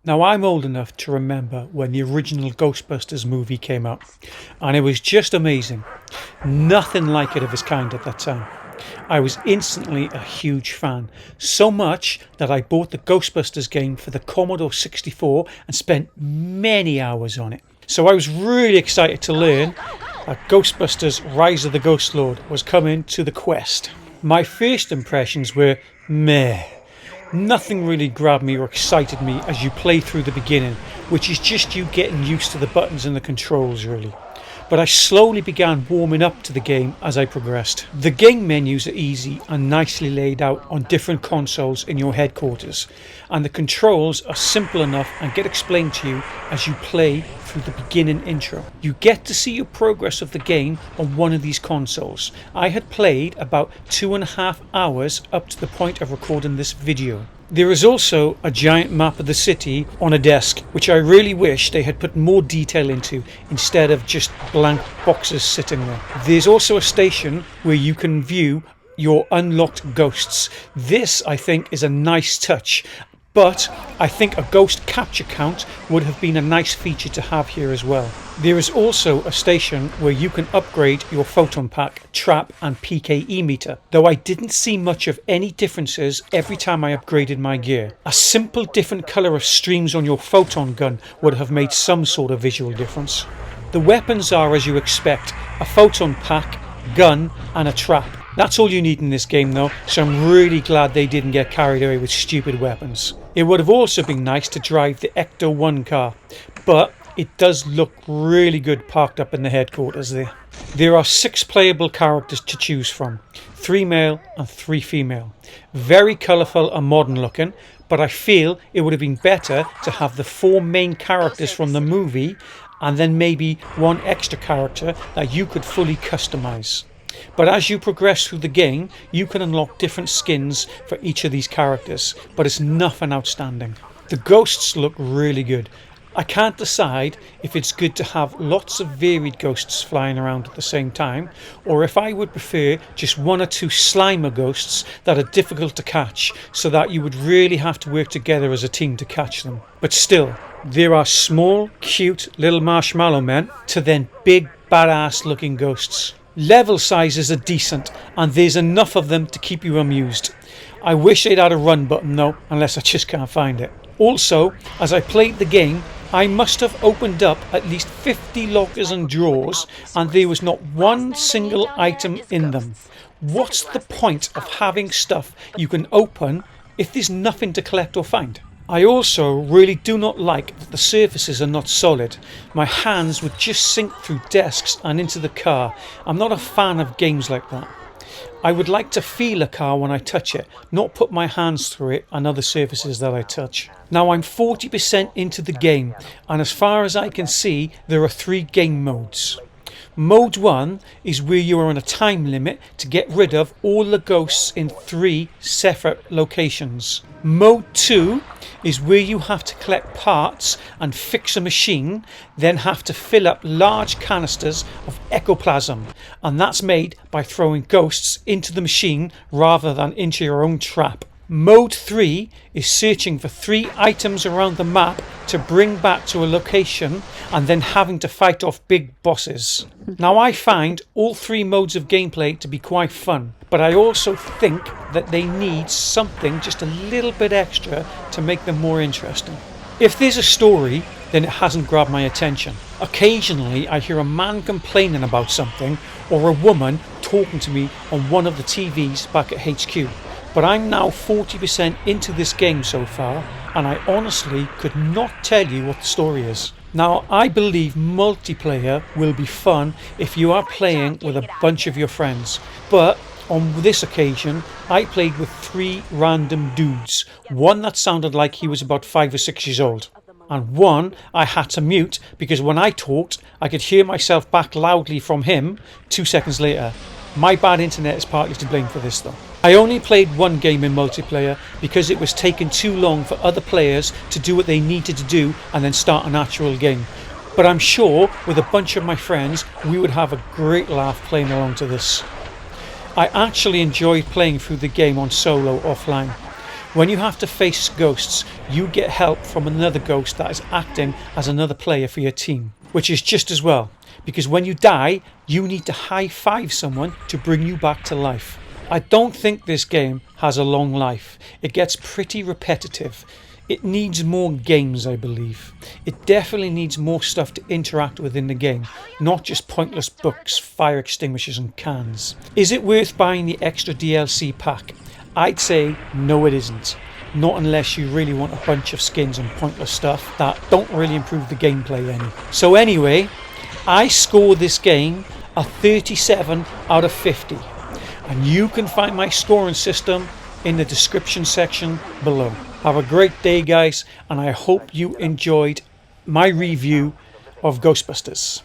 Now, I'm old enough to remember when the original Ghostbusters movie came out, and it was just amazing. Nothing like it of its kind at that time. I was instantly a huge fan, so much that I bought the Ghostbusters game for the Commodore 64 and spent many hours on it. So I was really excited to learn that Ghostbusters Rise of the Ghost Lord was coming to the Quest. My first impressions were meh. Nothing really grabbed me or excited me as you play through the beginning, which is just you getting used to the buttons and the controls really. But I slowly began warming up to the game as I progressed. The game menus are easy and nicely laid out on different consoles in your headquarters, and the controls are simple enough and get explained to you as you play through the beginning intro. You get to see your progress of the game on one of these consoles. I had played about 2.5 hours up to the point of recording this video. There is also a giant map of the city on a desk, which I really wish they had put more detail into instead of just blank boxes sitting there. There's also a station where you can view your unlocked ghosts. This, I think, is a nice touch, but I think a ghost capture count would have been a nice feature to have here as well. There is also a station where you can upgrade your photon pack, trap and PKE meter, though I didn't see much of any differences every time I upgraded my gear. A simple different colour of streams on your photon gun would have made some sort of visual difference. The weapons are as you expect, a photon pack, gun and a trap. That's all you need in this game though, so I'm really glad they didn't get carried away with stupid weapons. It would have also been nice to drive the Ecto 1 car, but it does look really good parked up in the headquarters there. There are 6 playable characters to choose from, 3 male and 3 female. Very colourful and modern looking, but I feel it would have been better to have the 4 main characters from the movie and then maybe 1 extra character that you could fully customise. But as you progress through the game, you can unlock different skins for each of these characters, but it's nothing outstanding. The ghosts look really good. I can't decide if it's good to have lots of varied ghosts flying around at the same time, or if I would prefer just 1 or 2 Slimer ghosts that are difficult to catch, so that you would really have to work together as a team to catch them. But still, there are small, cute little marshmallow men to then big, badass looking ghosts. Level sizes are decent and there's enough of them to keep you amused. I wish they'd had a run button though, unless I just can't find it. Also, as I played the game, I must have opened up at least 50 lockers and drawers and there was not one single item in them. What's the point of having stuff you can open if there's nothing to collect or find? I also really do not like that the surfaces are not solid. My hands would just sink through desks and into the car. I'm not a fan of games like that. I would like to feel a car when I touch it, not put my hands through it and other surfaces that I touch. Now I'm 40% into the game, and as far as I can see, there are 3 game modes. Mode 1 is where you are on a time limit to get rid of all the ghosts in 3 separate locations. Mode 2 is where you have to collect parts and fix a machine, then have to fill up large canisters of ectoplasm, and that's made by throwing ghosts into the machine rather than into your own trap. Mode 3 is searching for 3 items around the map to bring back to a location and then having to fight off big bosses. Now I find all 3 modes of gameplay to be quite fun, but I also think that they need something just a little bit extra to make them more interesting. If there's a story, then it hasn't grabbed my attention. Occasionally I hear a man complaining about something or a woman talking to me on one of the TVs back at HQ. But I'm now 40% into this game so far, and I honestly could not tell you what the story is. Now I believe multiplayer will be fun if you are playing with a bunch of your friends, but on this occasion I played with 3 random dudes, one that sounded like he was about 5 or 6 years old, and one I had to mute because when I talked I could hear myself back loudly from him 2 seconds later. My bad internet is partly to blame for this though. I only played 1 game in multiplayer because it was taking too long for other players to do what they needed to do and then start an actual game. But I'm sure with a bunch of my friends we would have a great laugh playing along to this. I actually enjoyed playing through the game on solo offline. When you have to face ghosts, you get help from another ghost that is acting as another player for your team, which is just as well, because when you die, you need to high-five someone to bring you back to life. I don't think this game has a long life. It gets pretty repetitive. It needs more games, I believe. It definitely needs more stuff to interact with in the game, not just pointless books, fire extinguishers and cans. Is it worth buying the extra DLC pack? I'd say no, it isn't. Not unless you really want a bunch of skins and pointless stuff that don't really improve the gameplay any. So anyway, I score this game a 37 out of 50. And you can find my scoring system in the description section below. Have a great day, guys, and I hope you enjoyed my review of Ghostbusters.